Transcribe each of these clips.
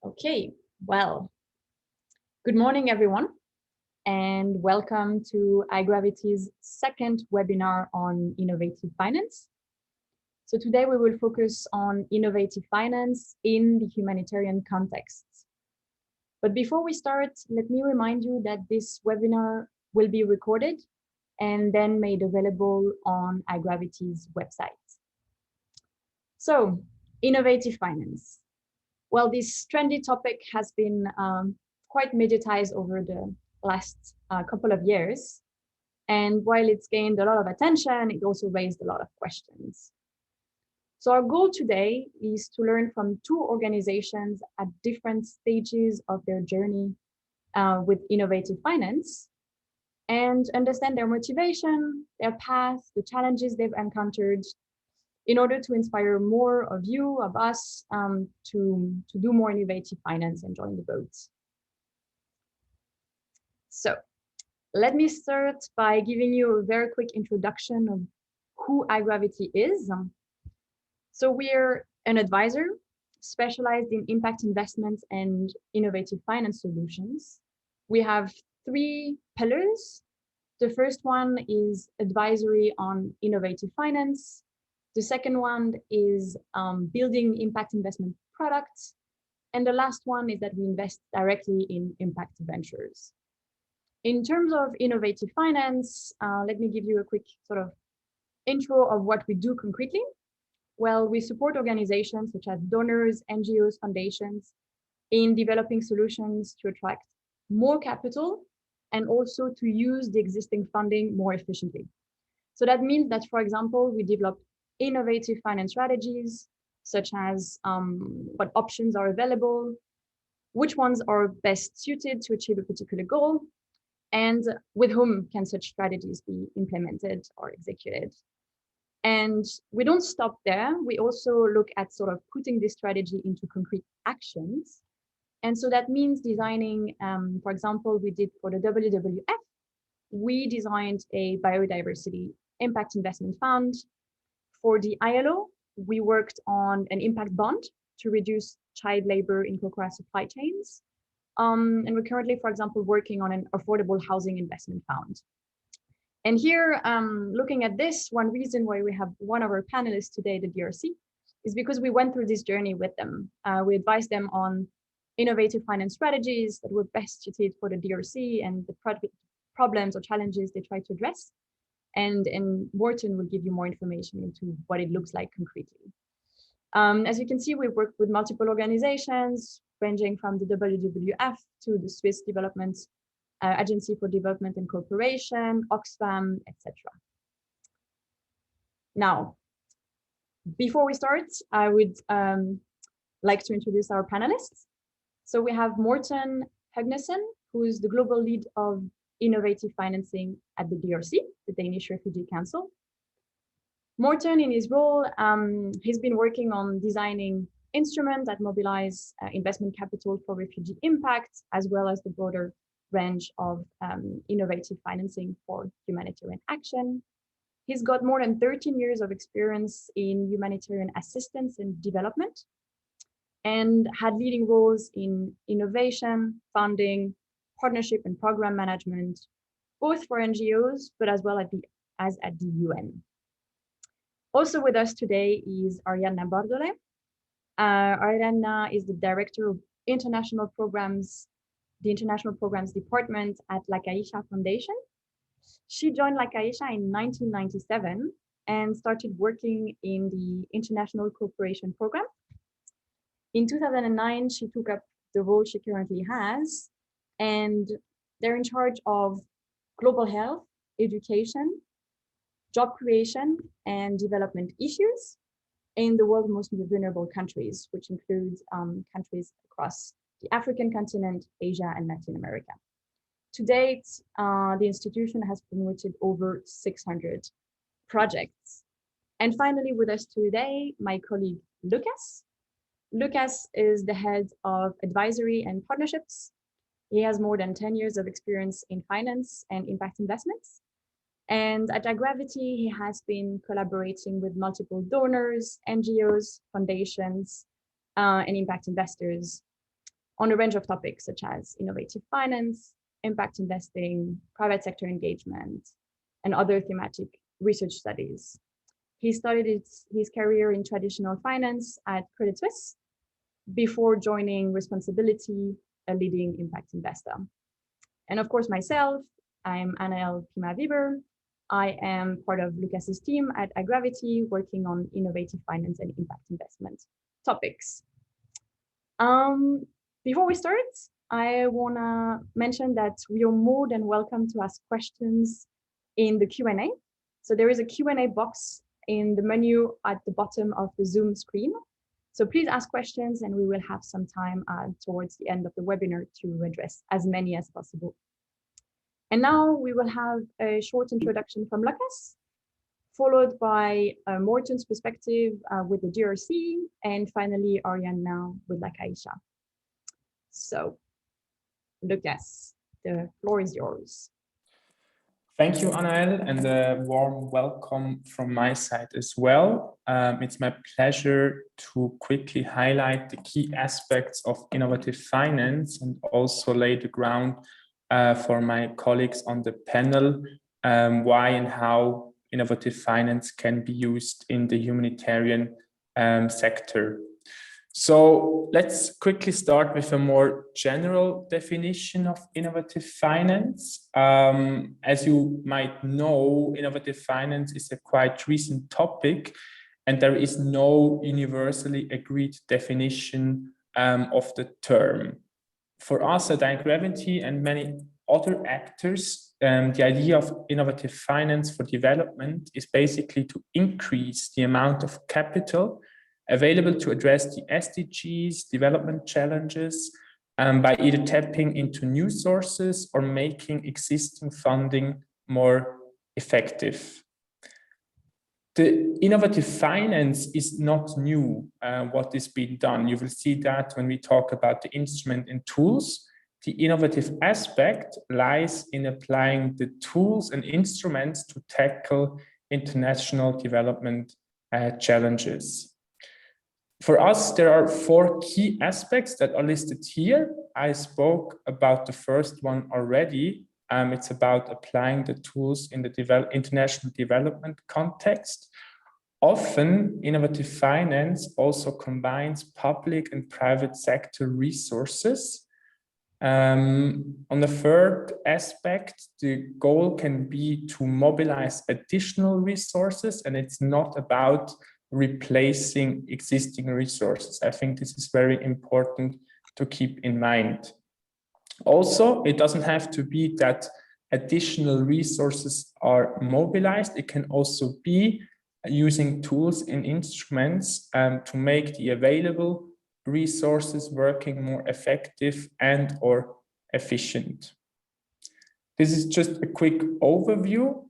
Okay, well, good morning, everyone, and welcome to iGravity's second webinar on innovative finance. So today we will focus on innovative finance in the humanitarian context. But before we start, let me remind you that this webinar will be recorded and then made available on iGravity's website. So, innovative finance. Well, this trendy topic has been quite mediatized over the last couple of years. And while it's gained a lot of attention, it also raised a lot of questions. So our goal today is to learn from two organizations at different stages of their journey with innovative finance and understand their motivation, their path, the challenges they've encountered, in order to inspire more of you, of us, to do more innovative finance and join the boat. So let me start by giving you a very quick introduction of who iGravity is. So we're an advisor specialized in impact investments and innovative finance solutions. We have three pillars. The first one is advisory on innovative finance. The second one is building impact investment products. And the last one is that we invest directly in impact ventures. In terms of innovative finance, let me give you a quick sort of intro of what we do concretely. Well, we support organizations such as donors, NGOs, foundations in developing solutions to attract more capital and also to use the existing funding more efficiently. So that means that, for example, we develop innovative finance strategies, such as what options are available, which ones are best suited to achieve a particular goal, and with whom can such strategies be implemented or executed. And we don't stop there. We also look at sort of putting this strategy into concrete actions. And so that means designing, for example, we did for the WWF, we designed a biodiversity impact investment fund. For the ILO, we worked on an impact bond to reduce child labor in cocoa supply chains. And we're currently, for example, working on an affordable housing investment fund. And here, looking at this, one reason why we have one of our panelists today, the DRC, is because we went through this journey with them. We advised them on innovative finance strategies that were best suited for the DRC and the problems or challenges they try to address. And Morten will give you more information into what it looks like concretely. As you can see, we work with multiple organizations, ranging from the WWF to the Swiss Development Agency for Development and Cooperation, Oxfam, etc. Now, before we start, I would like to introduce our panelists. So we have Morten Høgnessen, who is the global lead of innovative financing at the DRC, the Danish Refugee Council. Morten, in his role, he's been working on designing instruments that mobilize investment capital for refugee impact, as well as the broader range of innovative financing for humanitarian action. He's got more than 13 years of experience in humanitarian assistance and development, and had leading roles in innovation, funding, partnership and program management, both for NGOs, but as well as at the UN. Also with us today is Arianna Bordole. Arianna is the Director of International Programs, the International Programs Department at La Caixa Foundation. She joined La Caixa in 1997 and started working in the International Cooperation Program. In 2009, she took up the role she currently has, and they're in charge of global health, education, job creation, and development issues in the world's most vulnerable countries, which includes countries across the African continent, Asia, and Latin America. To date, the institution has promoted over 600 projects. And finally, with us today, my colleague, Lucas. Lucas is the head of advisory and partnerships. He has more than 10 years of experience in finance and impact investments. And at iGravity, he has been collaborating with multiple donors, NGOs, foundations, and impact investors on a range of topics such as innovative finance, impact investing, private sector engagement, and other thematic research studies. He started his career in traditional finance at Credit Suisse before joining Responsibility, a leading impact investor. And of course, myself, I'm Anaël Pima-Weber. I am part of Lucas's team at iGravity, working on innovative finance and impact investment topics. Before we start, I want to mention that we are more than welcome to ask questions in the Q&A. So there is a Q&A box in the menu at the bottom of the Zoom screen. So please ask questions and we will have some time towards the end of the webinar to address as many as possible. And now we will have a short introduction from Lucas, followed by Morten's perspective with the GRC, and finally Ariane now with La Caixa. So Lucas, the floor is yours. Thank you, Anaël, and a warm welcome from my side as well. It's my pleasure to quickly highlight the key aspects of innovative finance and also lay the ground for my colleagues on the panel, why and how innovative finance can be used in the humanitarian sector. So let's quickly start with a more general definition of innovative finance. As you might know, innovative finance is a quite recent topic, and there is no universally agreed definition of the term. For us at iGravity and many other actors, the idea of innovative finance for development is basically to increase the amount of capital available to address the SDGs, development challenges, by either tapping into new sources or making existing funding more effective. The innovative finance is not new, what is being done. You will see that when we talk about the instrument and tools. The innovative aspect lies in applying the tools and instruments to tackle international development challenges. For us, there are 4 key aspects that are listed here. I spoke about the first one already. It's about applying the tools in the international development context. Often, innovative finance also combines public and private sector resources. On the third aspect, the goal can be to mobilize additional resources, and it's not about replacing existing resources. I think this is very important to keep in mind. Also, it doesn't have to be that additional resources are mobilized. It can also be using tools and instruments to make the available resources working more effective and or efficient. This is just a quick overview.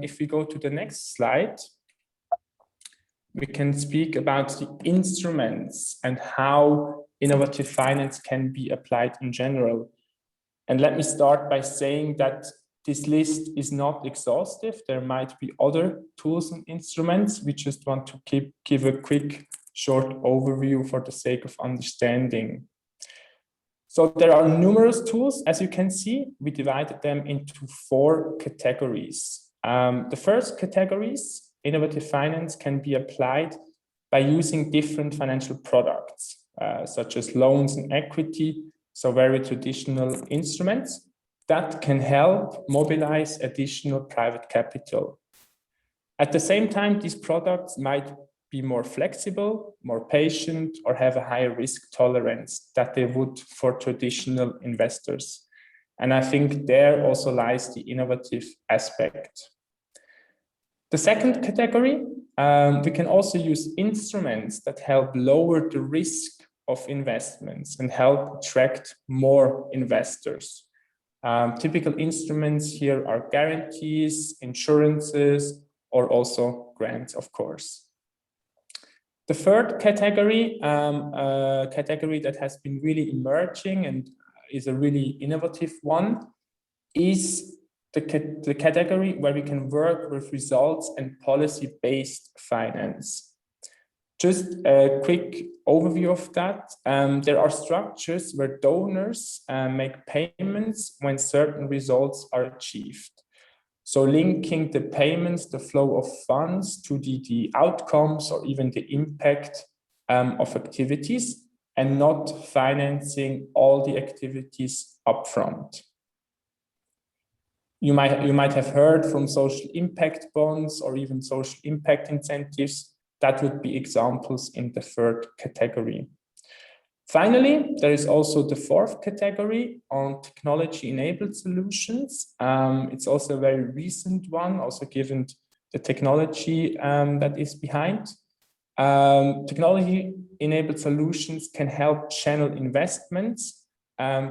If we go to the next slide, we can speak about the instruments and how innovative finance can be applied in general. And let me start by saying that this list is not exhaustive. There might be other tools and instruments. We just want to give a quick short overview for the sake of understanding. So there are numerous tools, as you can see. We divided them into 4 categories. The first categories, innovative finance, can be applied by using different financial products, such as loans and equity, so very traditional instruments that can help mobilize additional private capital. At the same time, these products might be more flexible, more patient, or have a higher risk tolerance that they would for traditional investors. And I think there also lies the innovative aspect. The second category, we can also use instruments that help lower the risk of investments and help attract more investors. Typical instruments here are guarantees, insurances, or also grants, of course. The third category, a category that has been really emerging and is a really innovative one, is the category where we can work with results and policy-based finance. Just a quick overview of that. There are structures where donors make payments when certain results are achieved. So linking the payments, the flow of funds to the outcomes or even the impact of activities, and not financing all the activities upfront. You might have heard from social impact bonds or even social impact incentives. That would be examples in the third category. Finally, there is also the fourth category on technology-enabled solutions. It's also a very recent one, also given the technology that is behind. Technology-enabled solutions can help channel investments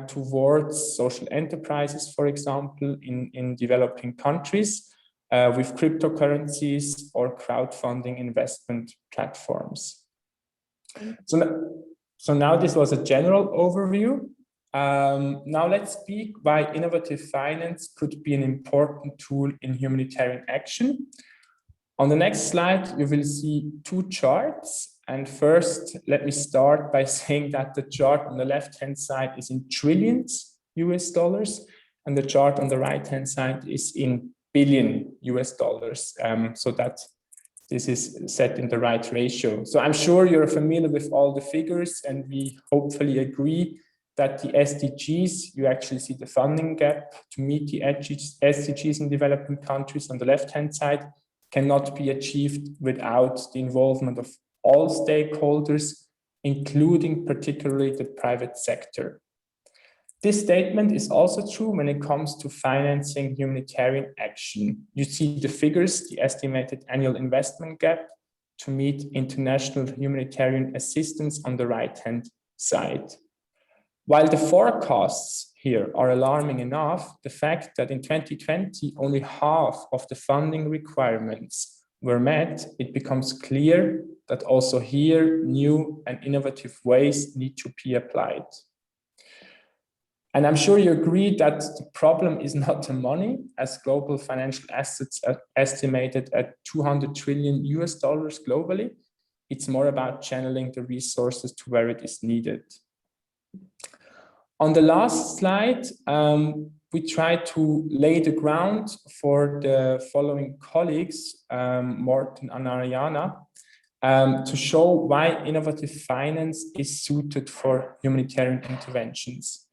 towards social enterprises, for example, in developing countries with cryptocurrencies or crowdfunding investment platforms. So now this was a general overview. Now let's speak why innovative finance could be an important tool in humanitarian action. On the next slide, you will see two charts. And first, let me start by saying that the chart on the left-hand side is in trillions US dollars, and the chart on the right-hand side is in billion US dollars, so that this is set in the right ratio. So I'm sure you're familiar with all the figures, and we hopefully agree that the SDGs, you actually see the funding gap to meet the SDGs in developing countries on the left-hand side, cannot be achieved without the involvement of all stakeholders, including particularly the private sector. This statement is also true when it comes to financing humanitarian action. You see the figures, the estimated annual investment gap to meet international humanitarian assistance on the right-hand side. While the forecasts here are alarming enough, the fact that in 2020 only half of the funding requirements were met, it becomes clear that also here new and innovative ways need to be applied. And I'm sure you agree that the problem is not the money, as global financial assets are estimated at 200 trillion US dollars globally. It's more about channeling the resources to where it is needed. On the last slide, we try to lay the ground for the following colleagues, Morten and Ariana, to show why innovative finance is suited for humanitarian interventions.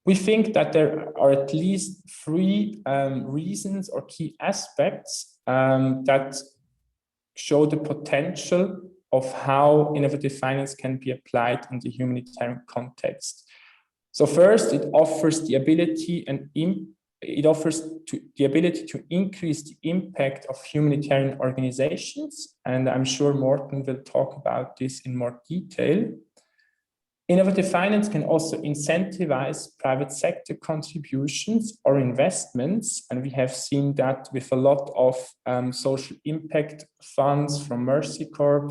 We think that there are at least three reasons or key aspects that show the potential of how innovative finance can be applied in the humanitarian context. So first, it offers the ability to increase the impact of humanitarian organizations, and I'm sure Morten will talk about this in more detail. Innovative finance can also incentivize private sector contributions or investments, and we have seen that with a lot of social impact funds from Mercy Corps,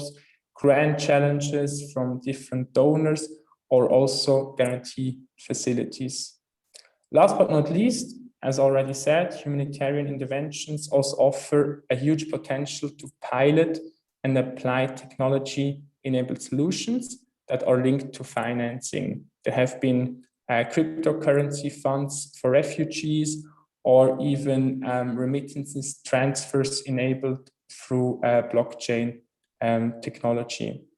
grant challenges from different donors, or also guarantee facilities. Last but not least, as already said, humanitarian interventions also offer a huge potential to pilot and apply technology-enabled solutions that are linked to financing. There have been cryptocurrency funds for refugees, or even remittances transfers enabled through blockchain technology.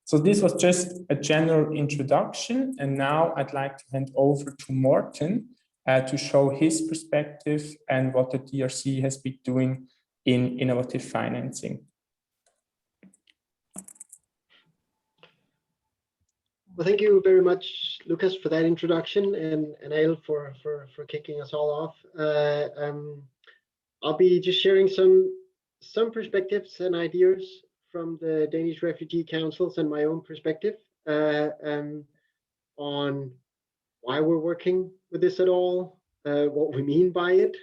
So this was just a general introduction, and now I'd like to hand over to Morten to show his perspective and what the DRC has been doing in innovative financing. Well, thank you very much, Lucas, for that introduction, and Ail for kicking us all off. I'll be just sharing some perspectives and ideas from the Danish Refugee Councils and my own perspective on why we're working with this at all, what we mean by it,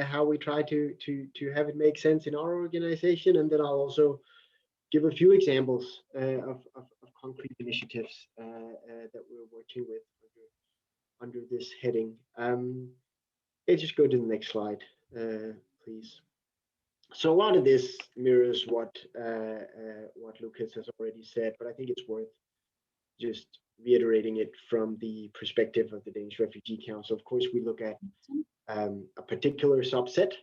how we try to have it make sense in our organization, and then I'll also give a few examples of concrete initiatives that we're working with under this heading. Just go to the next slide, please. So a lot of this mirrors what Lucas has already said, but I think it's worth just reiterating it from the perspective of the Danish Refugee Council. Of course, we look at a particular subset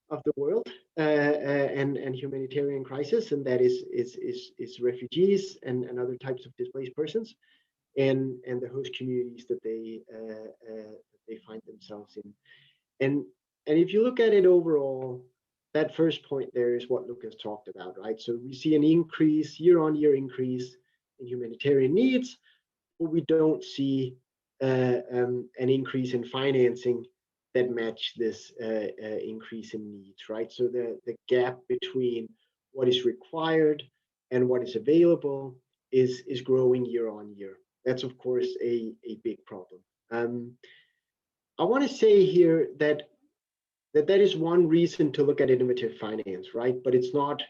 of the world and humanitarian crisis, and that is refugees and other types of displaced persons, and the host communities that they find themselves in. And if you look at it overall, that first point there is what Lucas talked about, right? So we see an increase, year-on-year increase in humanitarian needs, but we don't see an increase in financing that match this increase in needs, right? So the gap between what is required and what is available is growing year on year. That's of course a big problem. I want to say here that is one reason to look at innovative finance, right? But it's not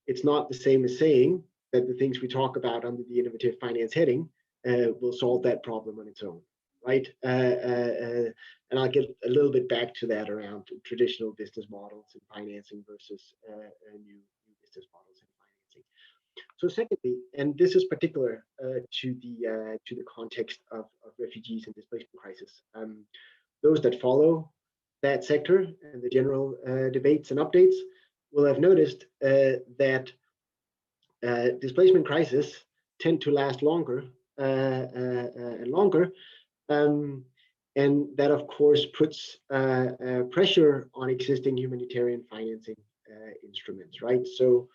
the same as saying that the things we talk about under the innovative finance heading will solve that problem on its own, right? And I'll get a little bit back to that around traditional business models and financing versus new business models and financing. So secondly, and this is particular to the context of refugees and displacement crisis, those that follow that sector and the general debates and updates will have noticed that displacement crises tend to last longer and longer, and that of course puts pressure on existing humanitarian financing instruments, right? So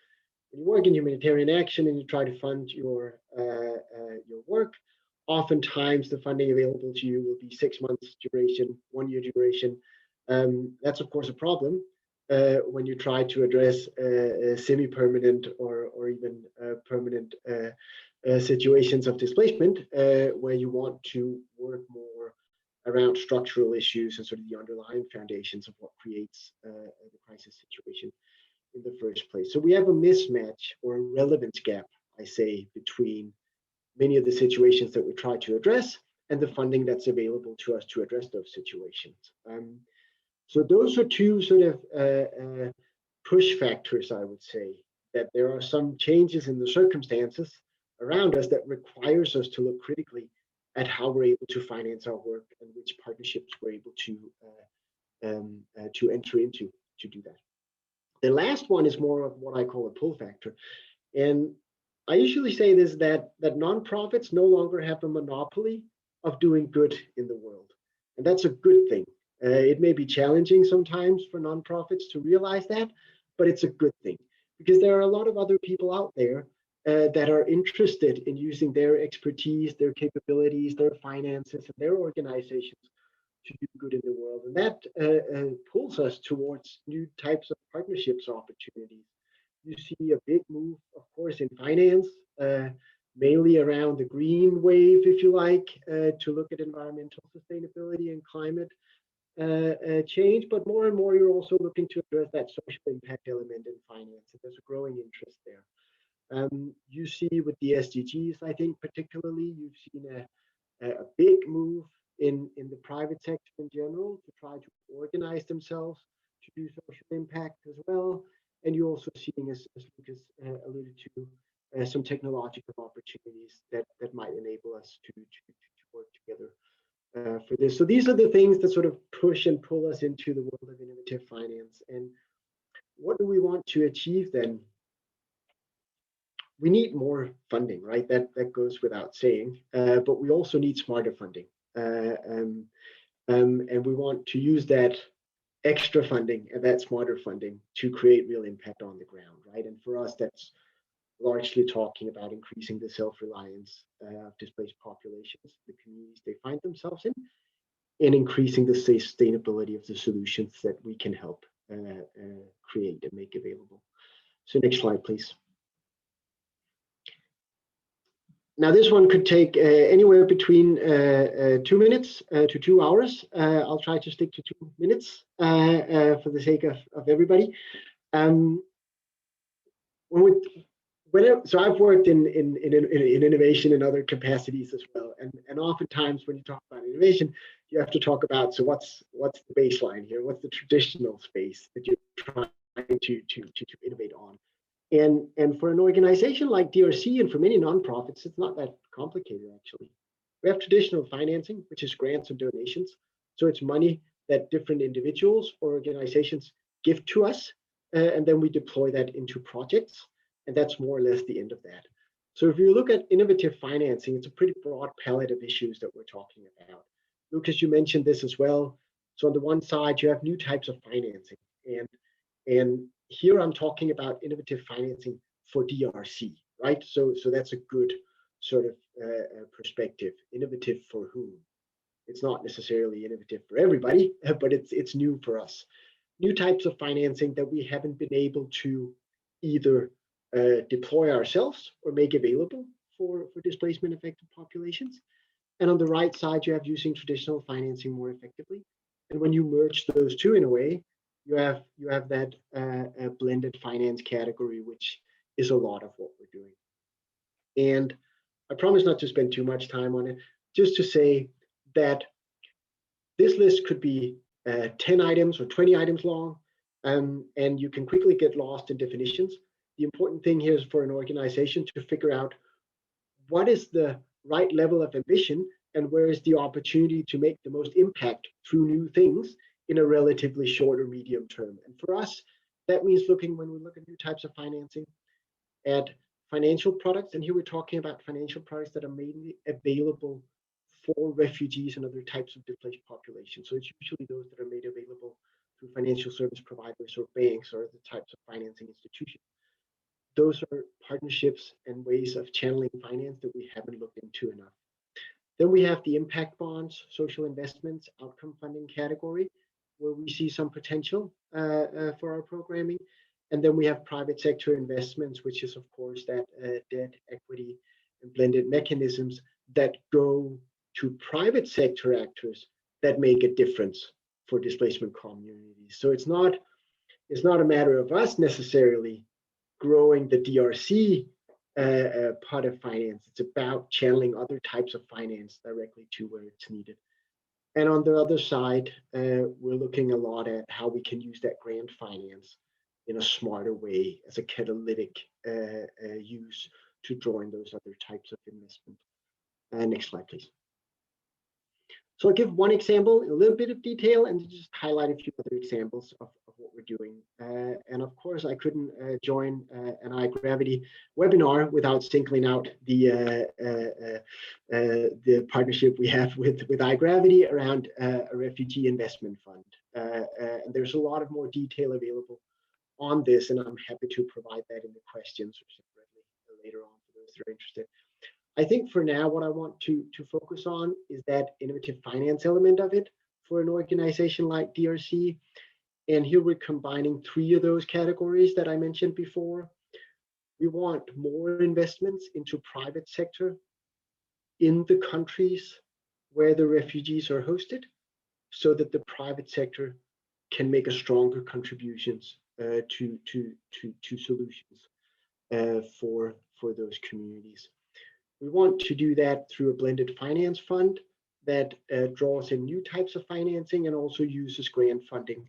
when you work in humanitarian action and you try to fund your work, oftentimes the funding available to you will be 6 months duration, 1 year duration. That's of course a problem when you try to address semi-permanent or even permanent situations of displacement, where you want to work more around structural issues and sort of the underlying foundations of what creates the crisis situation in the first place. So we have a mismatch or a relevance gap, I say, between many of the situations that we try to address and the funding that's available to us to address those situations. So those are two sort of push factors, I would say, that there are some changes in the circumstances around us that requires us to look critically at how we're able to finance our work and which partnerships we're able to enter into to do that. The last one is more of what I call a pull factor. And I usually say this, that nonprofits no longer have a monopoly of doing good in the world. And that's a good thing. It may be challenging sometimes for nonprofits to realize that, but it's a good thing because there are a lot of other people out there that are interested in using their expertise, their capabilities, their finances, and their organizations to do good in the world. And that pulls us towards new types of partnerships opportunities. You see a big move, of course, in finance, mainly around the green wave, if you like, to look at environmental sustainability and climate change, but more and more you're also looking to address that social impact element in finance, and there's a growing interest there. You see with the SDGs, I think particularly, you've seen a big move in the private sector in general to try to organize themselves to do social impact as well, and you're also seeing, as Lucas alluded to, some technological opportunities that might enable us to work together for this. So these are the things that sort of push and pull us into the world of innovative finance. And what do we want to achieve then? We need more funding, right? That goes without saying, but we also need smarter funding. And we want to use that extra funding and that smarter funding to create real impact on the ground, right? And for us, that's largely talking about increasing the self-reliance of displaced populations, the communities they find themselves in, and increasing the sustainability of the solutions that we can help create and make available. So next slide, please. Now this one could take anywhere between 2 minutes to 2 hours. I'll try to stick to 2 minutes for the sake of everybody. So I've worked in innovation in other capacities as well, and oftentimes when you talk about innovation, you have to talk about, so what's the baseline here? What's the traditional space that you're trying trying to innovate on. And for an organization like DRC and for many nonprofits, it's not that complicated actually. We have traditional financing, which is grants and donations. So it's money that different individuals or organizations give to us, and then we deploy that into projects, and that's more or less the end of that. So if you look at innovative financing, it's a pretty broad palette of issues that we're talking about. Lucas, you mentioned this as well. So on the one side, you have new types of financing, and here I'm talking about innovative financing for DRC, right? So that's a good sort of perspective. Innovative for whom? It's not necessarily innovative for everybody, but it's new for us. New types of financing that we haven't been able to either deploy ourselves or make available for displacement affected populations. And on the right side, you have using traditional financing more effectively. And when you merge those two in a way, you have that blended finance category, which is a lot of what we're doing. And I promise not to spend too much time on it, just to say that this list could be 10 items or 20 items long, and you can quickly get lost in definitions. The important thing here is for an organization to figure out what is the right level of ambition and where is the opportunity to make the most impact through new things in a relatively short or medium term. And for us, that means looking, when we look at new types of financing, at financial products. And here we're talking about financial products that are mainly available for refugees and other types of displaced populations. So it's usually those that are made available through financial service providers or banks or the types of financing institutions. Those are partnerships and ways of channeling finance that we haven't looked into enough. Then we have the impact bonds, social investments, outcome funding category, where we see some potential for our programming. And then we have private sector investments, which is, of course, that debt, equity, and blended mechanisms that go to private sector actors that make a difference for displacement communities. So it's not a matter of us necessarily growing the DRC part of finance. It's about channeling other types of finance directly to where it's needed. And on the other side, we're looking a lot at how we can use that grant finance in a smarter way as a catalytic use to draw in those other types of investment. Next slide, please. So I'll give one example in a little bit of detail and just highlight a few other examples of what we're doing. And of course, I couldn't join an iGravity webinar without singling out the partnership we have with iGravity around a refugee investment fund. And there's a lot of more detail available on this, and I'm happy to provide that in the questions or separately later on for those that are interested. I think for now, what I want to focus on is that innovative finance element of it for an organization like DRC. And here we're combining three of those categories that I mentioned before. We want more investments into private sector in the countries where the refugees are hosted, so that the private sector can make a stronger contributions to solutions for those communities. We want to do that through a blended finance fund that draws in new types of financing and also uses grant funding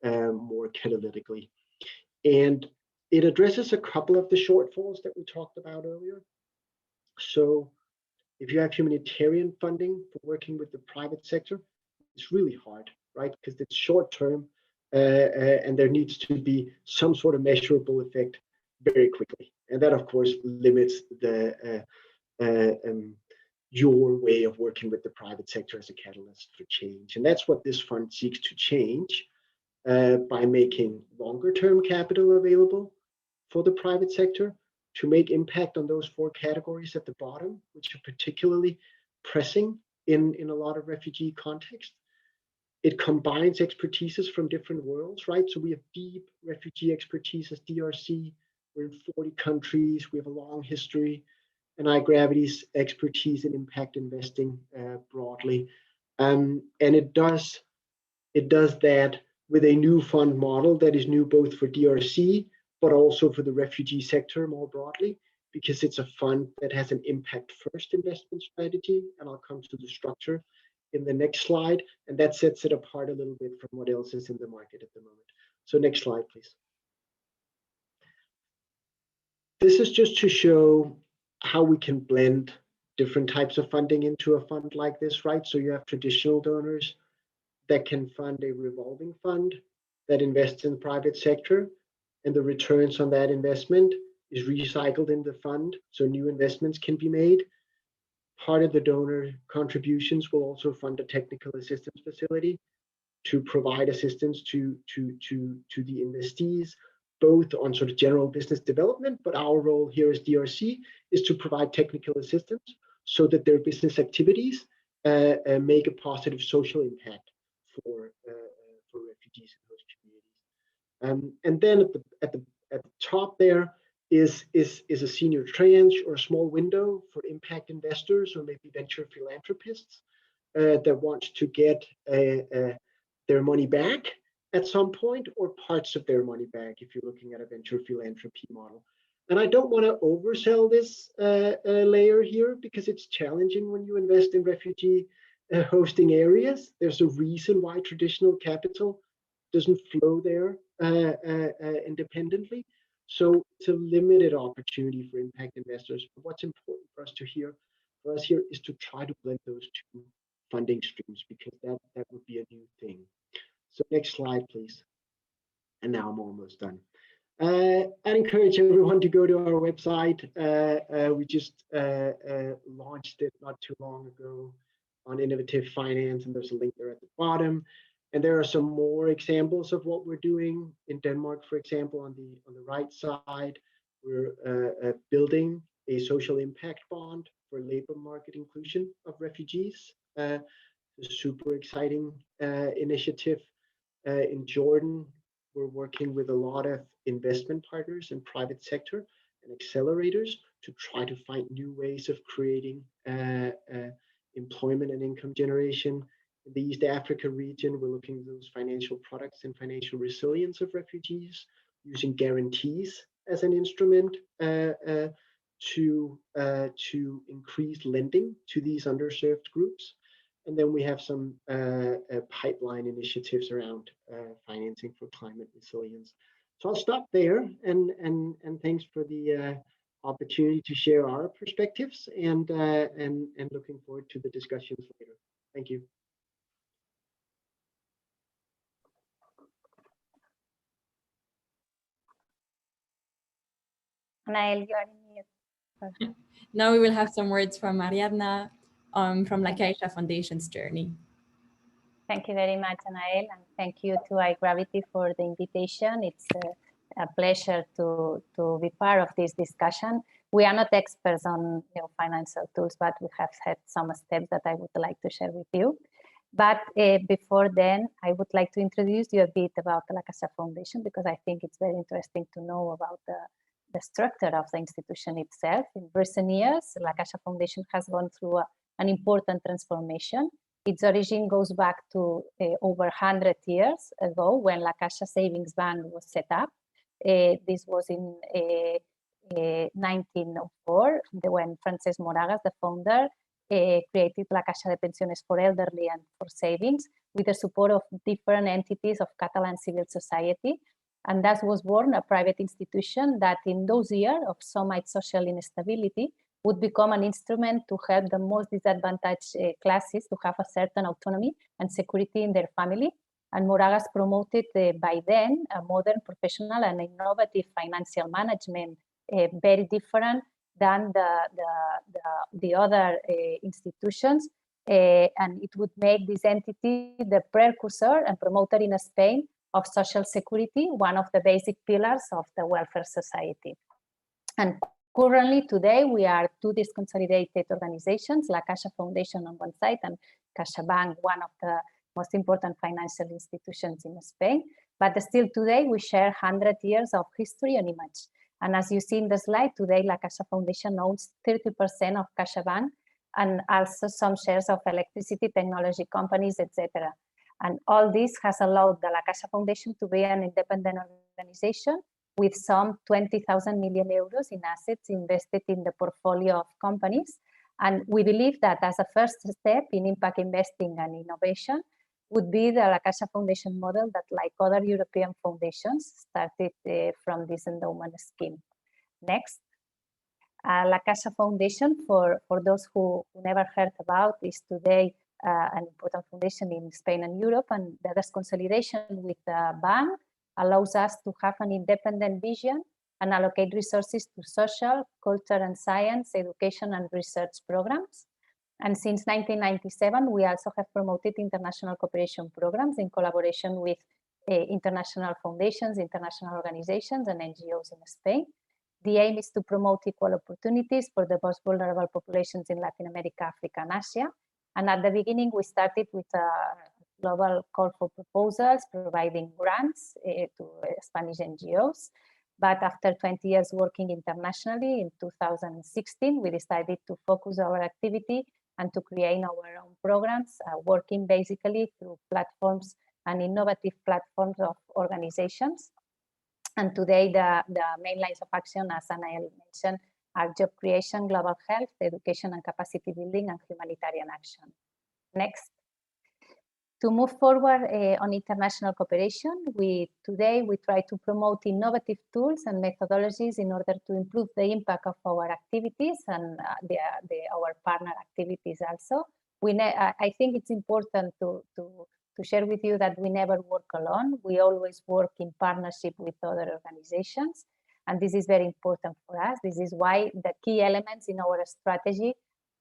more catalytically. And it addresses a couple of the shortfalls that we talked about earlier. So if you have humanitarian funding for working with the private sector, it's really hard, right? Because it's short term and there needs to be some sort of measurable effect very quickly. And that, of course, limits the your way of working with the private sector as a catalyst for change. And that's what this fund seeks to change by making longer term capital available for the private sector to make impact on those four categories at the bottom, which are particularly pressing in a lot of refugee contexts. It combines expertises from different worlds, right? So we have deep refugee expertise as DRC. We're in 40 countries. We have a long history. And iGravity's expertise in impact investing broadly. And it does that with a new fund model that is new both for DRC, but also for the refugee sector more broadly, because it's a fund that has an impact first investment strategy. And I'll come to the structure in the next slide. And that sets it apart a little bit from what else is in the market at the moment. So next slide, please. This is just to show how we can blend different types of funding into a fund like this, right? So you have traditional donors that can fund a revolving fund that invests in the private sector, and the returns on that investment is recycled in the fund, so new investments can be made. Part of the donor contributions will also fund a technical assistance facility to provide assistance to the investees, both on sort of general business development, but our role here as DRC is to provide technical assistance so that their business activities make a positive social impact for refugees in those communities. And then at the top there is a senior tranche or a small window for impact investors or maybe venture philanthropists that wants to get their money back at some point, or parts of their money back if you're looking at a venture philanthropy model. And I don't want to oversell this layer here because it's challenging when you invest in refugee hosting areas. There's a reason why traditional capital doesn't flow there independently. So it's a limited opportunity for impact investors. But what's important for us here is to try to blend those two funding streams, because that would be a new thing. So next slide, please. And now I'm almost done. I'd encourage everyone to go to our website. We just launched it not too long ago on innovative finance, and there's a link there at the bottom. And there are some more examples of what we're doing in Denmark. For example, on the right side, we're building a social impact bond for labor market inclusion of refugees. A super exciting initiative. In Jordan, we're working with a lot of investment partners and private sector and accelerators to try to find new ways of creating employment and income generation. In the East Africa region, we're looking at those financial products and financial resilience of refugees, using guarantees as an instrument to increase lending to these underserved groups. And then we have some pipeline initiatives around financing for climate resilience. So I'll stop there, and thanks for the opportunity to share our perspectives, and looking forward to the discussions later. Thank you. Anael, you are in mute. Now we will have some words from Ariadna from La Caixa Foundation's journey. Thank you very much, Anael, and thank you to iGravity for the invitation. It's a pleasure to be part of this discussion. We are not experts on financial tools, but we have had some steps that I would like to share with you. But before then, I would like to introduce you a bit about the La Caixa Foundation, because I think it's very interesting to know about the structure of the institution itself. In recent years, La Caixa Foundation has gone through an important transformation. Its origin goes back to over 100 years ago, when La Caixa Savings Bank was set up. This was in 1904, when Francesc Moragas, the founder, created La Caixa de Pensiones for Elderly and for Savings, with the support of different entities of Catalan civil society. And thus was born a private institution that in those years of so much social instability would become an instrument to help the most disadvantaged classes to have a certain autonomy and security in their family. And Moragas promoted by then a modern, professional and innovative financial management, very different than the other institutions. And it would make this entity the precursor and promoter in Spain of social security, one of the basic pillars of the welfare society. And currently, today, we are two disconsolidated organizations, La Caixa Foundation on one side and CaixaBank, one of the most important financial institutions in Spain. But still today, we share 100 years of history and image. And as you see in the slide, today, La Caixa Foundation owns 30% of CaixaBank, and also some shares of electricity technology companies, etc. And all this has allowed the La Caixa Foundation to be an independent organization with some 20,000 million euros in assets invested in the portfolio of companies. And we believe that as a first step in impact investing and innovation would be the La Caixa Foundation model that, like other European foundations, started from this endowment scheme. Next. La Caixa Foundation, for those who never heard about, is today an important foundation in Spain and Europe, and the consolidation with the bank allows us to have an independent vision and allocate resources to social, culture and science, education and research programs. And since 1997, we also have promoted international cooperation programs in collaboration with international foundations, international organizations and NGOs in Spain. The aim is to promote equal opportunities for the most vulnerable populations in Latin America, Africa and Asia. And at the beginning, we started with a global call for proposals, providing grants to Spanish NGOs. But after 20 years working internationally, in 2016, we decided to focus our activity and to create our own programs, working basically through platforms and innovative platforms of organizations. And today, the main lines of action, as Anael mentioned, are job creation, global health, education and capacity building, and humanitarian action. Next. To move forward on international cooperation, today we try to promote innovative tools and methodologies in order to improve the impact of our activities and our partner activities also. I think it's important to share with you that we never work alone. We always work in partnership with other organizations. And this is very important for us. This is why the key elements in our strategy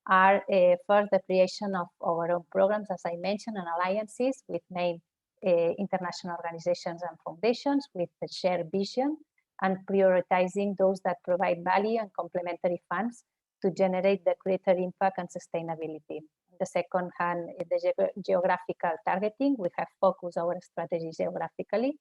are first the creation of our own programs, as I mentioned, and alliances with main international organizations and foundations with a shared vision, and prioritizing those that provide value and complementary funds to generate the greater impact and sustainability. The second hand, the geographical targeting. We have focused our strategy geographically.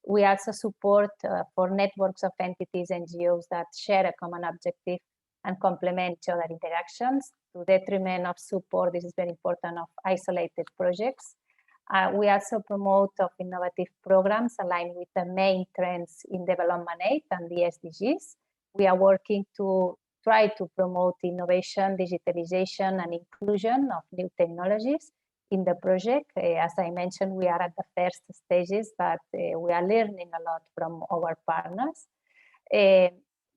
We also support for networks of entities, NGOs that share a common objective and complement each other interactions to detriment of support, this is very important, of isolated projects. We also promote of innovative programs aligned with the main trends in development aid and the SDGs. We are working to try to promote innovation, digitalization and inclusion of new technologies in the project. As I mentioned, we are at the first stages, but we are learning a lot from our partners.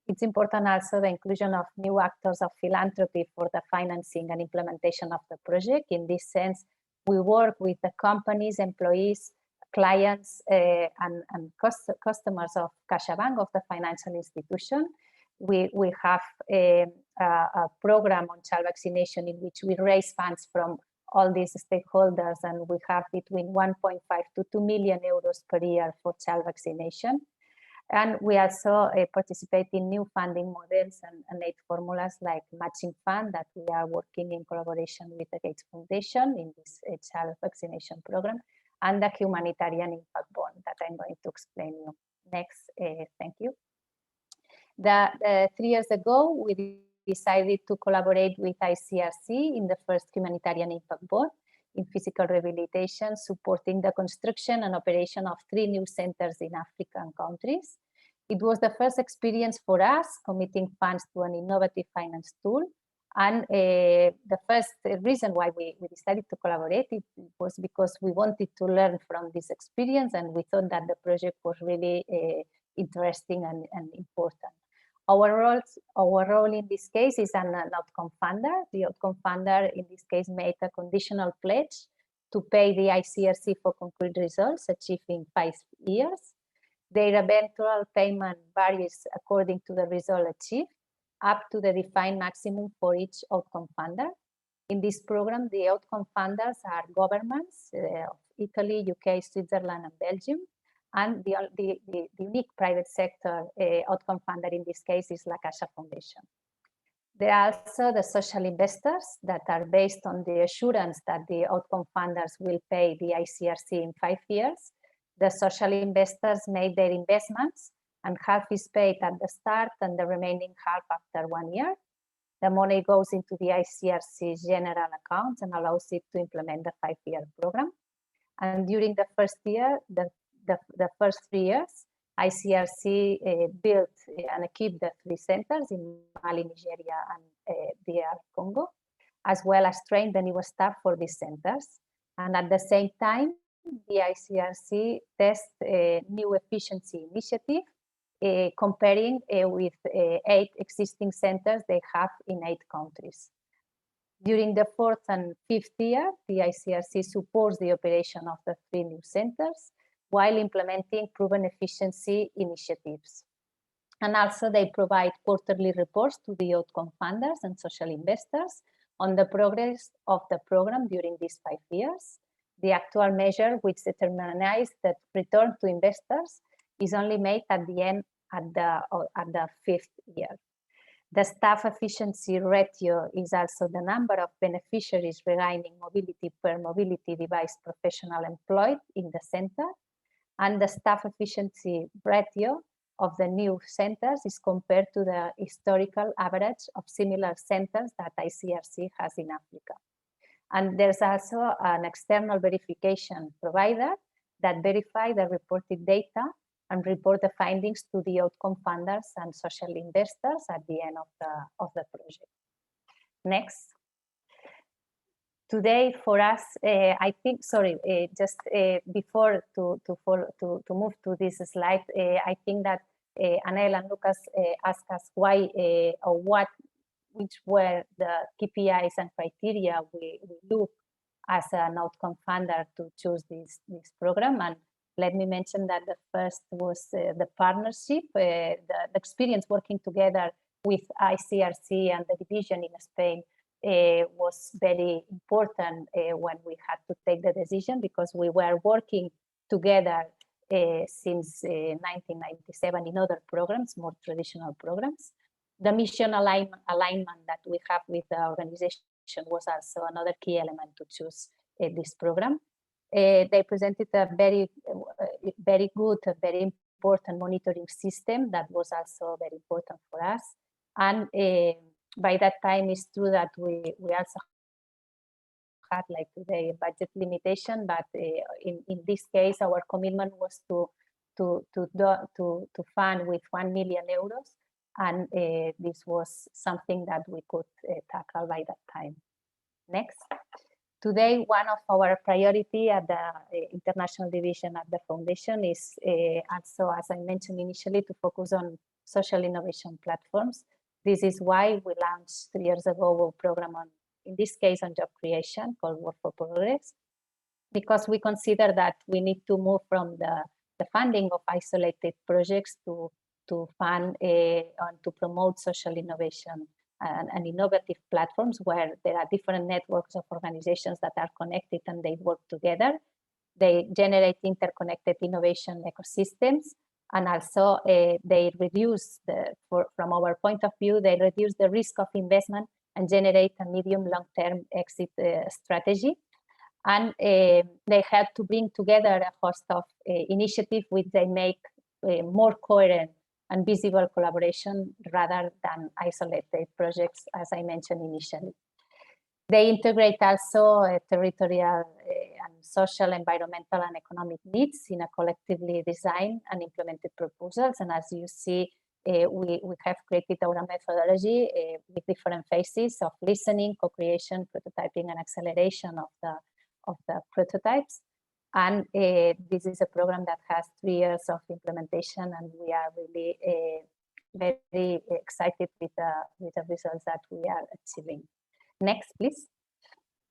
It's important also the inclusion of new actors of philanthropy for the financing and implementation of the project. In this sense, we work with the companies, employees, clients, and customers of CaixaBank, of the financial institution. We have a program on child vaccination in which we raise funds from all these stakeholders, and we have between 1.5 to 2 million euros per year for child vaccination. And we also participate in new funding models and aid formulas like matching fund that we are working in collaboration with the Gates Foundation in this child vaccination program, and the Humanitarian Impact Bond that I'm going to explain you next. Thank you. 3 years ago, we decided to collaborate with ICRC in the first Humanitarian Impact Bond in physical rehabilitation, supporting the construction and operation of 3 new centers in African countries. It was the first experience for us committing funds to an innovative finance tool. And the first reason why we decided to collaborate it was because we wanted to learn from this experience, and we thought that the project was really interesting and important. Our role in this case is an outcome funder. The outcome funder in this case made a conditional pledge to pay the ICRC for concrete results achieved in 5 years. Their eventual payment varies according to the result achieved, up to the defined maximum for each outcome funder. In this program, the outcome funders are governments of Italy, UK, Switzerland, and Belgium. And the unique private sector outcome funder in this case is La Caixa Foundation. There are also the social investors that are based on the assurance that the outcome funders will pay the ICRC in 5 years. The social investors made their investments, and half is paid at the start and the remaining half after 1 year. The money goes into the ICRC's general accounts and allows it to implement the 5-year program. And during the first year, the first 3 years, ICRC built and equipped the 3 centers in Mali, Nigeria, and DR Congo, as well as trained the new staff for these centers. And at the same time, the ICRC tests a new efficiency initiative comparing with 8 existing centers they have in 8 countries. During the 4th and 5th year, the ICRC supports the operation of the 3 new centers while implementing proven efficiency initiatives. And also they provide quarterly reports to the outcome funders and social investors on the progress of the program during these 5 years. The actual measure which determines the return to investors is only made at the end at the 5th year. The staff efficiency ratio is also the number of beneficiaries regaining mobility per mobility device professional employed in the center. And the staff efficiency ratio of the new centers is compared to the historical average of similar centers that ICRC has in Africa. And there's also an external verification provider that verify the reported data and report the findings to the outcome funders and social investors at the end of the project. Next. Today for us, I think, sorry, just before to move to this slide, I think that Anel and Lucas asked us why or which were the KPIs and criteria we look as an outcome funder to choose this program. And let me mention that the first was the partnership, the experience working together with ICRC and the division in Spain was very important when we had to take the decision, because we were working together since 1997 in other programs, more traditional programs. The mission alignment that we have with the organization was also another key element to choose this program. They presented a very good, very important monitoring system that was also very important for us. And by that time, it's true that we also had, like today, a budget limitation, but in this case, our commitment was to fund with 1 million euros. And this was something that we could tackle by that time. Next. Today, one of our priority at the international division at the foundation is also, as I mentioned initially, to focus on social innovation platforms. This is why we launched 3 years ago a program on, in this case, on job creation called Work for Progress, because we consider that we need to move from the funding of isolated projects to fund and to promote social innovation and innovative platforms where there are different networks of organizations that are connected and they work together. They generate interconnected innovation ecosystems, and also they reduce, from our point of view, they reduce the risk of investment and generate a medium long-term exit strategy. And they help to bring together a host of initiatives which they make more coherent and visible collaboration rather than isolated projects, as I mentioned initially. They integrate also territorial and social, environmental, and economic needs in a collectively designed and implemented proposals. And as you see, we have created our methodology with different phases of listening, co-creation, prototyping, and acceleration of the prototypes. And this is a program that has 3 years of implementation, and we are really very excited with the results that we are achieving. Next, please.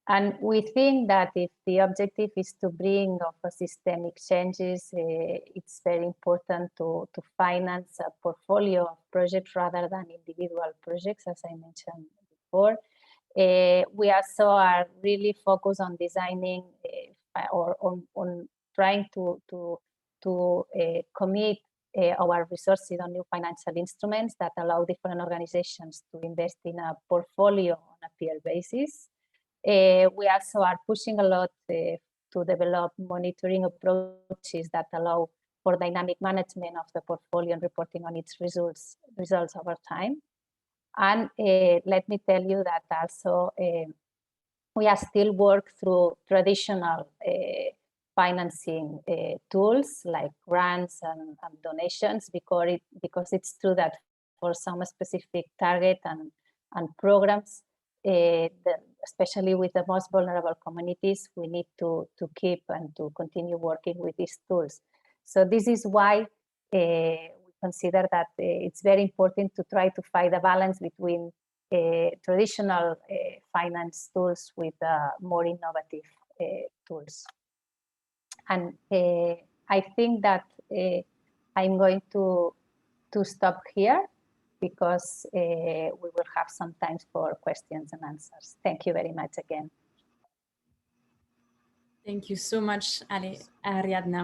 And we think that if the objective is to bring about systemic changes, it's very important to finance a portfolio of projects rather than individual projects, as I mentioned before. We also are really focused on designing or on trying to commit our resources on new financial instruments that allow different organizations to invest in a portfolio on a peer basis. We also are pushing a lot to develop monitoring approaches that allow for dynamic management of the portfolio and reporting on its results over time. And let me tell you that also we are still work through traditional financing tools like grants and donations, because it's true that for some specific target and programs, especially with the most vulnerable communities, we need to keep and to continue working with these tools. So this is why we consider that it's very important to try to find a balance between traditional finance tools with more innovative tools. And I think that I'm going to stop here, because we will have some time for questions and answers. Thank you very much again. Thank you so much, Ariadna.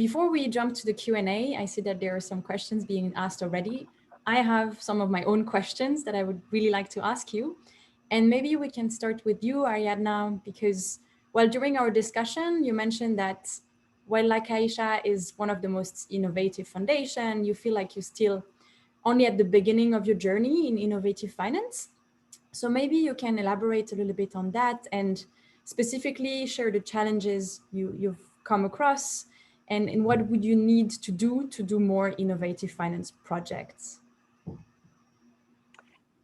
Before we jump to the Q&A, I see that there are some questions being asked already. I have some of my own questions that I would really like to ask you. And maybe we can start with you, Ariadna, because well, during our discussion, you mentioned that while La Caixa is one of the most innovative foundation, you feel like you're still only at the beginning of your journey in innovative finance. So maybe you can elaborate a little bit on that and specifically share the challenges you've come across and what would you need to do more innovative finance projects?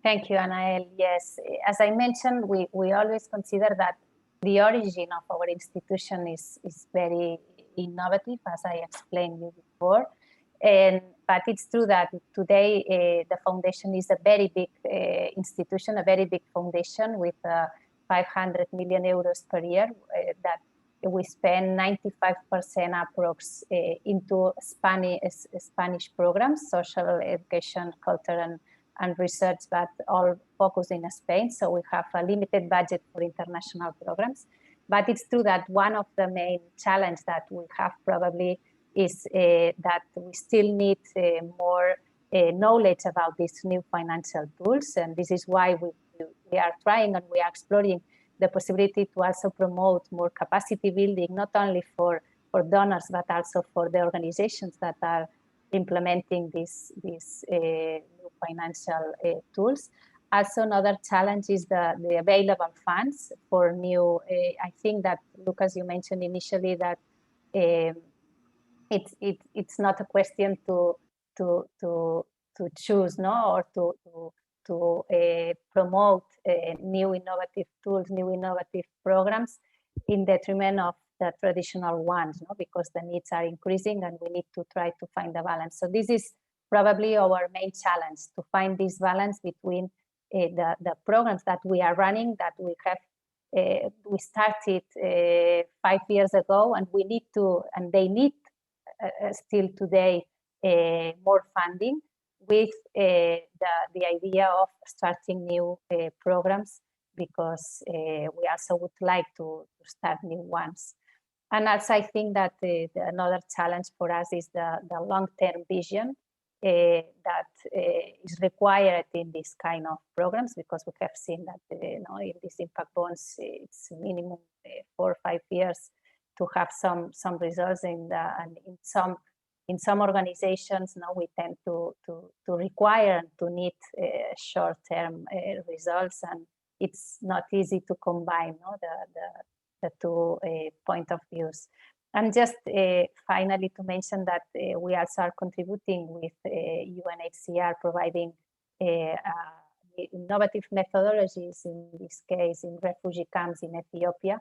Thank you, Anael. Yes, as I mentioned, we always consider that the origin of our institution is very innovative, as I explained you before. But it's true that today the foundation is a very big institution, a very big foundation with 500 million euros per year that we spend 95% approx into Spanish programs, social education, culture, and research, but all focused in Spain. So we have a limited budget for international programs. But it's true that one of the main challenges that we have probably is that we still need more knowledge about these new financial tools. And this is why we are trying and we are exploring the possibility to also promote more capacity building, not only for donors, but also for the organizations that are implementing these new financial tools. Also, another challenge is the available funds for new. I think that, Lucas, you mentioned initially that it's not a question to choose, no, or to promote new innovative tools, new innovative programs in detriment of the traditional ones, no? Because the needs are increasing and we need to try to find a balance. So this is probably our main challenge, to find this balance between the programs that we are running, that we have, we started 5 years ago, and we need to, and they need still today more funding, with the idea of starting new programs, because we also would like to start new ones. And also, I think that another challenge for us is the long-term vision that is required in this kind of programs, because we have seen that in these impact bonds, it's minimum 4 or 5 years to have some results, and in some organizations, now we tend to require and to need short-term results, and it's not easy to combine the two point of views. And just finally to mention that we also are contributing with UNHCR, providing innovative methodologies, in this case in refugee camps in Ethiopia.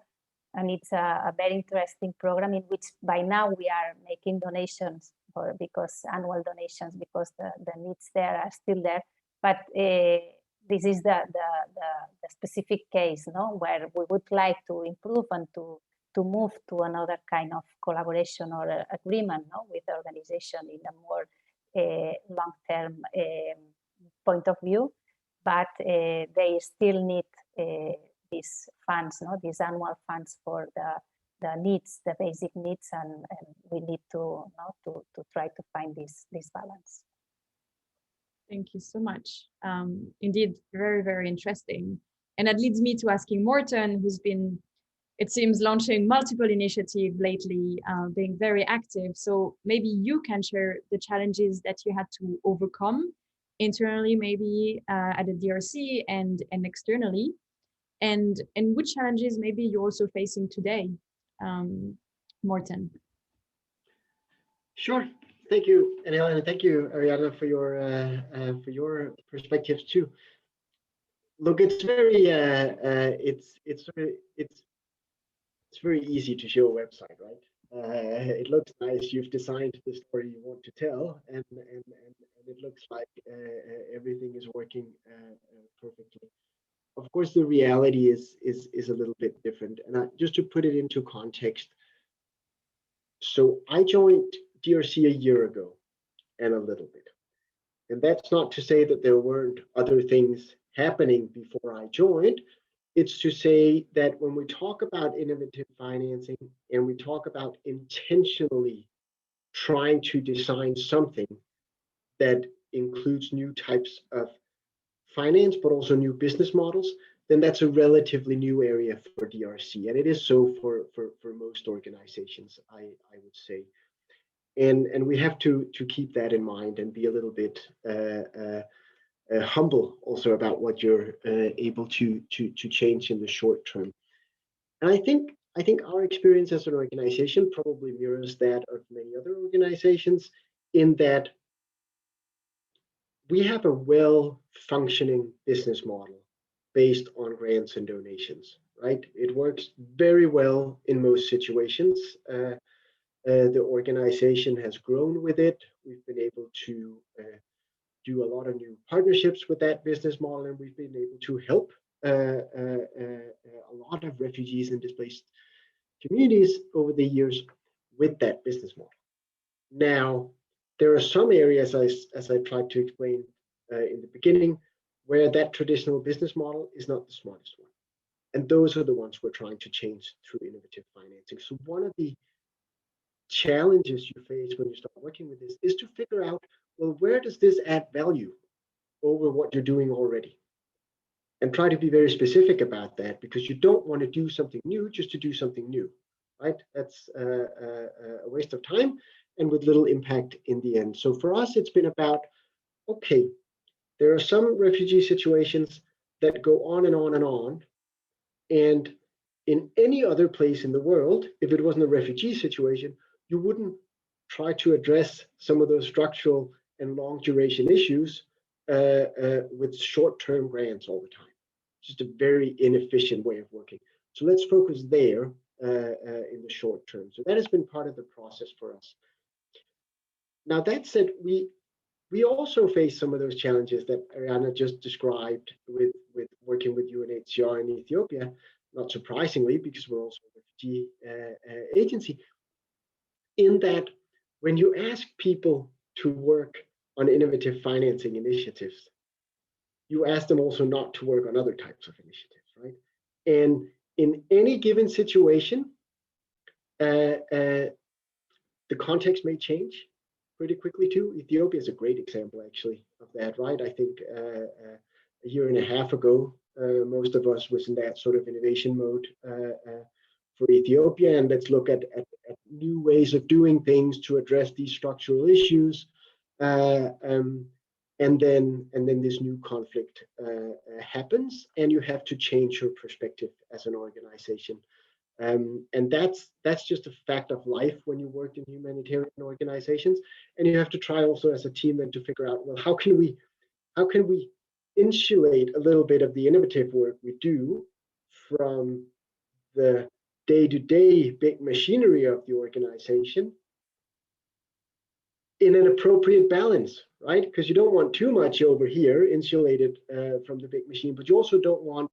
And it's a very interesting program in which by now we are making donations, because annual donations, because the needs there are still there. But this is the specific case, no, where we would like to improve and to move to another kind of collaboration or agreement, no, with the organization in a more long-term point of view. But they still need these funds, no, these annual funds for the needs, the basic needs, and we need to try to find this balance. Thank you so much. Indeed, very, very interesting. And that leads me to asking Morten, who's been, it seems, launching multiple initiatives lately, being very active. So maybe you can share the challenges that you had to overcome internally, maybe at the DRC and externally, and which challenges maybe you're also facing today, Morten. Sure. Thank you, Anela, and thank you, Ariadna, for your perspectives too. Look, it's very it's very easy to show a website, right? It looks nice. You've designed the story you want to tell, and it looks like everything is working perfectly. Of course, the reality is a little bit different. And just to put it into context, so I joined DRC a year ago and a little bit. And that's not to say that there weren't other things happening before I joined. It's to say that when we talk about innovative financing and we talk about intentionally trying to design something that includes new types of finance, but also new business models, then that's a relatively new area for DRC. And it is so for most organizations, I would say. And we have to keep that in mind and be a little bit humble also about what you're able to change in the short term. And I think our experience as an organization probably mirrors that of many other organizations, in that we have a well-functioning business model based on grants and donations, right? It works very well in most situations. The organization has grown with it. We've been able to do a lot of new partnerships with that business model, and we've been able to help a lot of refugees and displaced communities over the years with that business model. Now, there are some areas, as I tried to explain in the beginning, where that traditional business model is not the smartest one. And those are the ones we're trying to change through innovative financing. So one of the challenges you face when you start working with this is to figure out, well, where does this add value over what you're doing already? And try to be very specific about that, because you don't want to do something new just to do something new, right? That's a waste of time and with little impact in the end. So for us, it's been about, okay, there are some refugee situations that go on and on and on. And in any other place in the world, if it wasn't a refugee situation, you wouldn't try to address some of those structural and long duration issues with short-term grants all the time. It's just a very inefficient way of working. So let's focus there in the short term. So that has been part of the process for us. Now, that said, we also face some of those challenges that Ariana just described with working with UNHCR in Ethiopia, not surprisingly, because we're also a refugee agency, in that when you ask people to work on innovative financing initiatives, you ask them also not to work on other types of initiatives, right? And in any given situation, the context may change pretty quickly too. Ethiopia is a great example, actually, of that, right? I think a year and a half ago, most of us was in that sort of innovation mode for Ethiopia, and let's look at new ways of doing things to address these structural issues. And then this new conflict happens, and you have to change your perspective as an organization. And that's just a fact of life when you work in humanitarian organizations. And you have to try also as a team then to figure out, well, how can we insulate a little bit of the innovative work we do from the day-to-day big machinery of the organization in an appropriate balance, right? Because you don't want too much over here insulated from the big machine, but you also don't want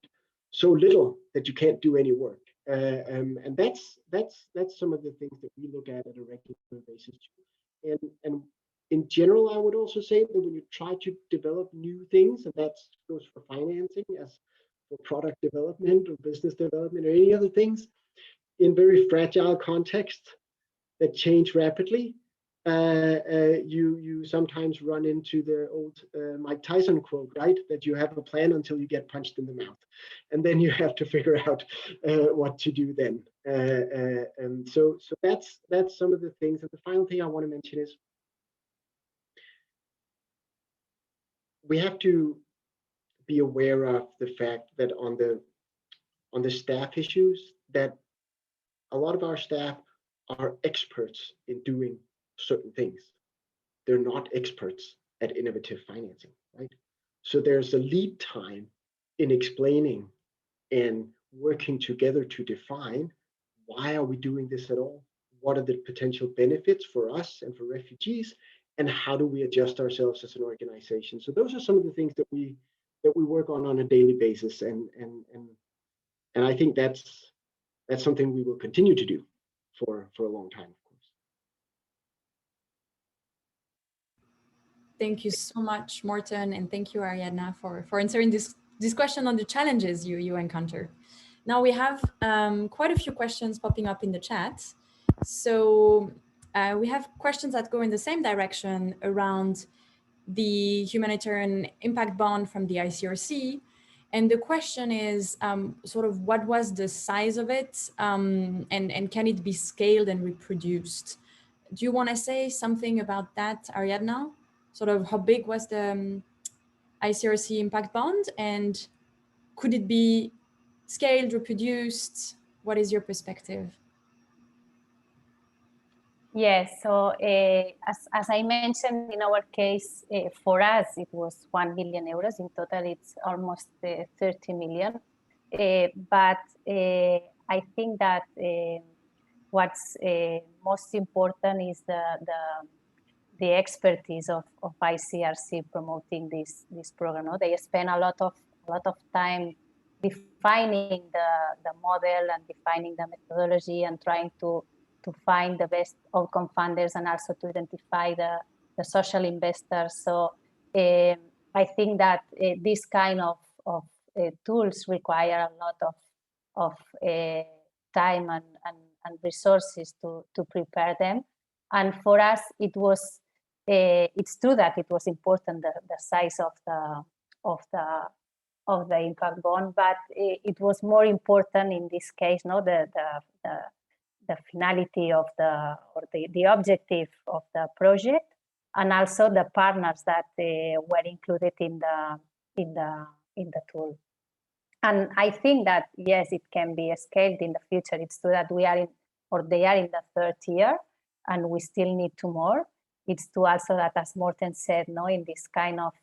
so little that you can't do any work. And that's some of the things that we look at a regular basis too. And in general, I would also say that when you try to develop new things, and that goes for financing as for product development or business development or any other things, in very fragile contexts that change rapidly, you sometimes run into the old Mike Tyson quote, right? That you have a plan until you get punched in the mouth, and then you have to figure out what to do then. And so that's some of the things. And the final thing I want to mention is we have to be aware of the fact that on the staff issues, that a lot of our staff are experts in doing certain things. They're not experts at innovative financing, right? So there's a lead time in explaining and working together to define, why are we doing this at all? what are the potential benefits for us and for refugees, and how do we adjust ourselves as an organization. So those are some of the things that we work on a daily basis, and I think that's something we will continue to do for a long time, of course. Thank you so much, Morten, and thank you, Ariadna, for answering this question on the challenges you encounter. Now we have quite a few questions popping up in the chat. So we have questions that go in the same direction around the Humanitarian Impact Bond from the ICRC. And the question is sort of what was the size of it, and can it be scaled and reproduced? Do you want to say something about that, Ariadna? Sort of how big was the ICRC Impact Bond, and could it be scaled, reproduced? What is your perspective? Yes, so as I mentioned, in our case, for us, it was 1 million euros. In total, it's almost 30 million. But I think that what's most important is the expertise of ICRC promoting this program. No? They spend a lot of time defining the model and defining the methodology and trying to find the best outcome funders and also to identify the social investors. So I think that this kind of tools require a lot of time and resources to prepare them. And for us, it was it's true that it was important the size of the impact bond, but it was more important in this case, no, the finality of the objective of the project, and also the partners that were included in the tool. And I think that yes, it can be scaled in the future. It's true that they are in the third year, and we still need two more. It's true also that, as Morten said, no, in this kind of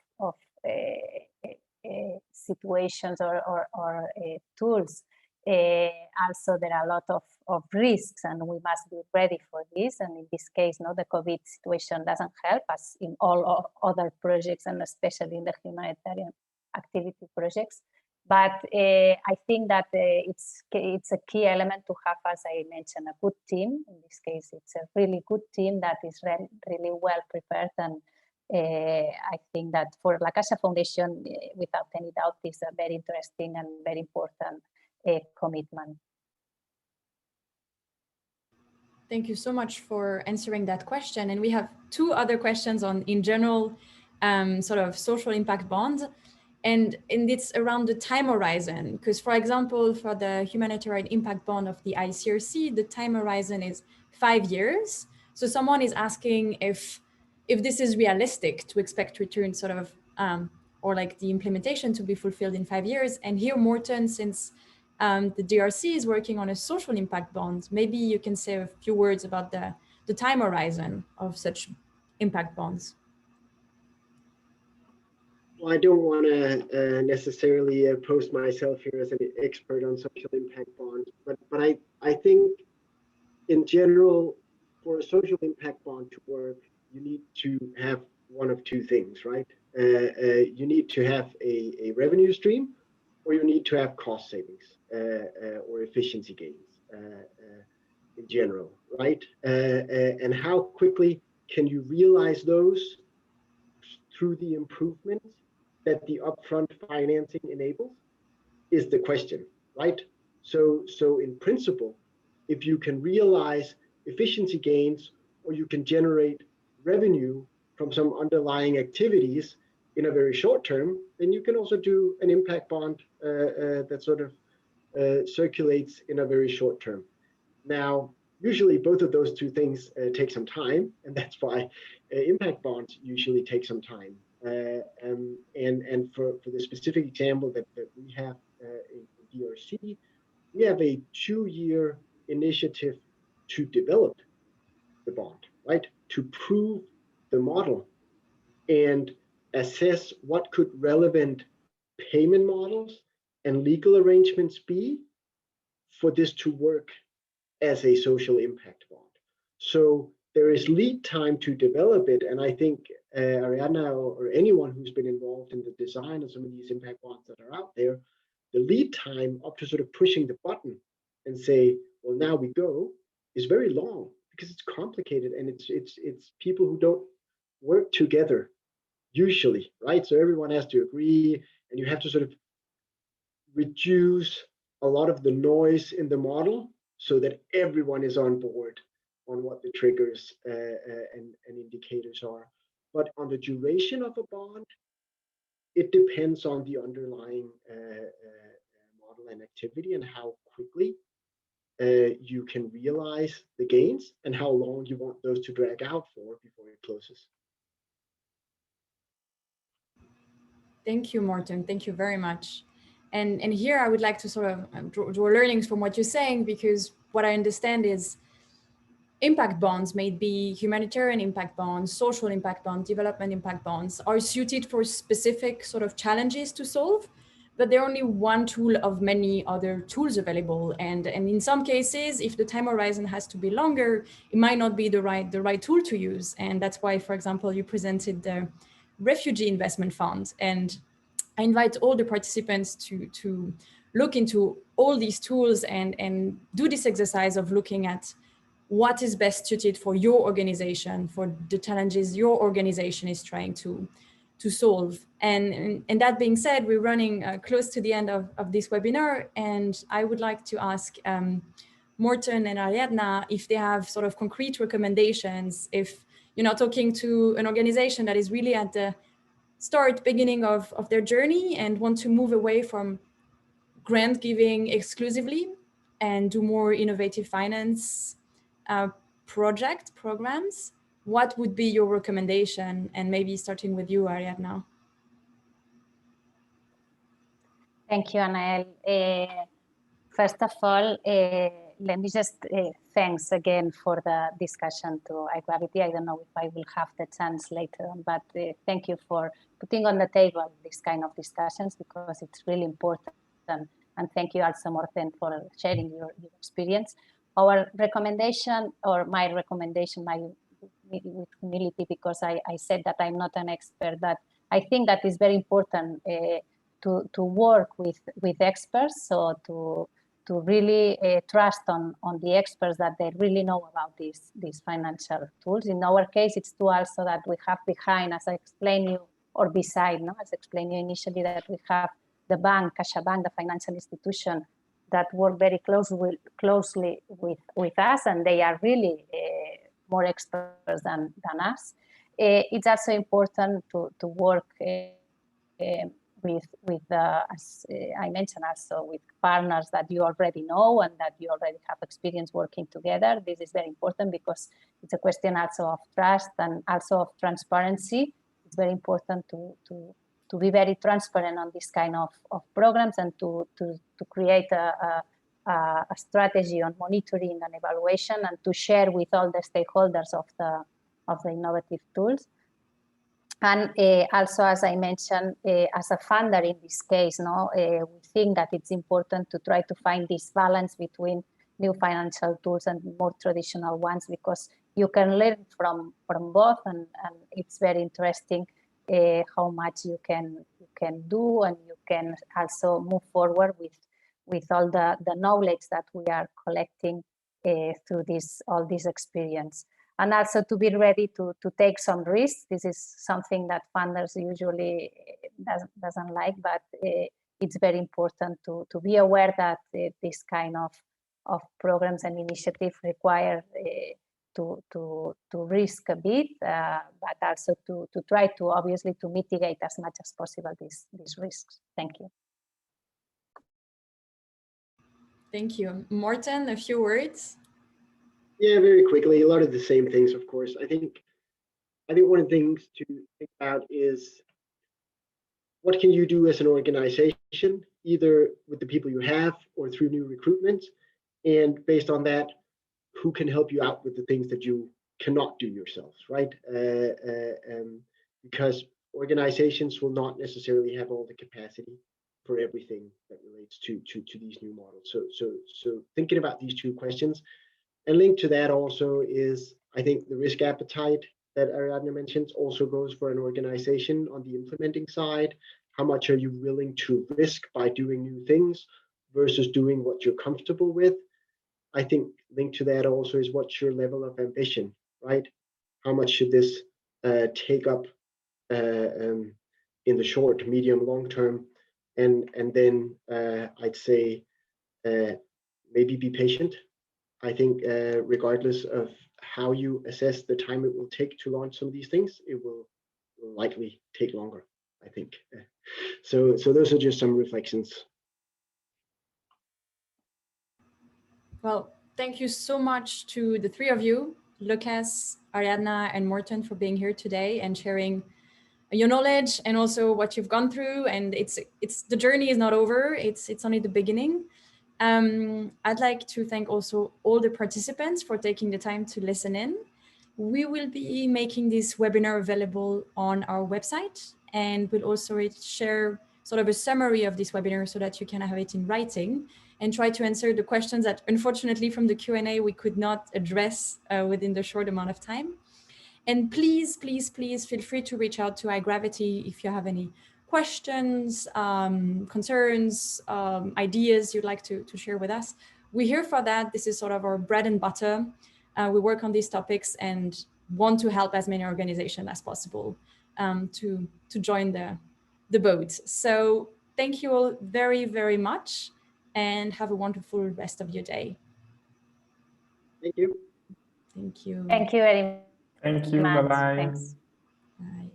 situations or tools, also there are a lot of risks, and we must be ready for this. And in this case, no, the COVID situation doesn't help us in all other projects, and especially in the humanitarian activity projects. But I think that it's a key element to have, as I mentioned, a good team. In this case, it's a really good team that is really well prepared. And I think that for La Caixa Foundation, without any doubt, is a very interesting and very important commitment. Thank you so much for answering that question. And we have two other questions on, in general, sort of social impact bond. And it's around the time horizon, because, for example, for the Humanitarian Impact Bond of the ICRC, the time horizon is 5 years. So someone is asking if this is realistic to expect return sort of, or like the implementation to be fulfilled in 5 years. And here, Morten, since the DRC is working on a social impact bond, maybe you can say a few words about the time horizon of such impact bonds. Well, I don't want to necessarily post myself here as an expert on social impact bonds, but I think in general, for a social impact bond to work, you need to have one of two things, right? You need to have a revenue stream, or you need to have cost savings or efficiency gains in general, right? And how quickly can you realize those through the improvements that the upfront financing enables is the question, right? So in principle, if you can realize efficiency gains, or you can generate revenue from some underlying activities in a very short term, then you can also do an impact bond that sort of circulates in a very short term. Now, usually both of those two things take some time, and that's why impact bonds usually take some time. And for the specific example that we have in DRC, we have a 2-year initiative to develop the bond, right? To prove the model and assess what could relevant payment models and legal arrangements be for this to work as a social impact bond. So there is lead time to develop it. And I think Ariadna or anyone who's been involved in the design of some of these impact bonds that are out there, the lead time up to sort of pushing the button and say, well, now we go, is very long because it's complicated and it's people who don't work together usually, right? So everyone has to agree and you have to sort of reduce a lot of the noise in the model so that everyone is on board on what the triggers and indicators are. But on the duration of a bond, it depends on the underlying model and activity and how quickly you can realize the gains and how long you want those to drag out for before it closes. Thank you, Morten. Thank you very much. And here I would like to sort of draw learnings from what you're saying, because what I understand is impact bonds, may be humanitarian impact bonds, social impact bonds, development impact bonds, are suited for specific sort of challenges to solve, but they're only one tool of many other tools available. And in some cases, if the time horizon has to be longer, it might not be the right tool to use. And that's why, for example, you presented the Refugee Investment Fund. And I invite all the participants to look into all these tools and do this exercise of looking at what is best suited for your organization, for the challenges your organization is trying to solve. And that being said, we're running close to the end of this webinar, and I would like to ask Morten and Ariadna if they have sort of concrete recommendations, if you're not talking to an organization that is really at the beginning of their journey and want to move away from grant giving exclusively and do more innovative finance programs. What would be your recommendation? And maybe starting with you, Ariadna. Thank you, Anael. First of all, let me just thanks again for the discussion to iGravity. I don't know if I will have the chance later on, but thank you for putting on the table this kind of discussions, because it's really important. And thank you also, Morten, for sharing your experience. Our recommendation, or my recommendation, with humility, because I said that I'm not an expert, but I think that is very important to work with experts, so to really trust on the experts that they really know about these financial tools. In our case, it's true also that we have behind, as I explained you, or beside, no, as I explained you initially, that we have the bank, Caixa Bank, the financial institution, that work very closely with us, and they are really more experts than us. It's also important to work with as I mentioned, also with partners that you already know and that you already have experience working together. This is very important because it's a question also of trust and also of transparency. It's very important to be very transparent on this kind of programs, and to create a strategy on monitoring and evaluation, and to share with all the stakeholders of the innovative tools. And also, as I mentioned, as a funder in this case, we think that it's important to try to find this balance between new financial tools and more traditional ones, because you can learn from both, and it's very interesting how much you can do, and you can also move forward with all the knowledge that we are collecting through all this experience. And also to be ready to take some risks. This is something that funders usually doesn't like, but it's very important to be aware that this kind of programs and initiatives require to risk a bit, but also to try to obviously to mitigate as much as possible these risks. Thank you. Thank you. Morten, a few words? Yeah, very quickly. A lot of the same things, of course. I think one of the things to think about is, what can you do as an organization, either with the people you have or through new recruitment? And based on that, who can help you out with the things that you cannot do yourselves, right? Because organizations will not necessarily have all the capacity for everything that relates to these new models. So thinking about these two questions, And linked to that also is, I think, the risk appetite that Ariadne mentions also goes for an organization on the implementing side. How much are you willing to risk by doing new things versus doing what you're comfortable with? I think linked to that also is what's your level of ambition, right? How much should this take up in the short, medium, long term? And then I'd say maybe be patient. I think regardless of how you assess the time it will take to launch some of these things, it will likely take longer, I think. So those are just some reflections. Well, thank you so much to the three of you, Lucas, Ariadna, and Morten, for being here today and sharing your knowledge and also what you've gone through. And it's the journey is not over. It's only the beginning. I'd like to thank also all the participants for taking the time to listen in. We will be making this webinar available on our website, and we'll also share sort of a summary of this webinar so that you can have it in writing and try to answer the questions that unfortunately from the Q&A we could not address within the short amount of time. And please, please, please feel free to reach out to iGravity if you have any questions, concerns, ideas you'd like to share with us. We're here for that. This is sort of our bread and butter. We work on these topics and want to help as many organizations as possible to join the boat. So thank you all very, very much and have a wonderful rest of your day. Thank you. Thank you. Thank you very much. Thank you. Bye-bye. Thanks. Bye.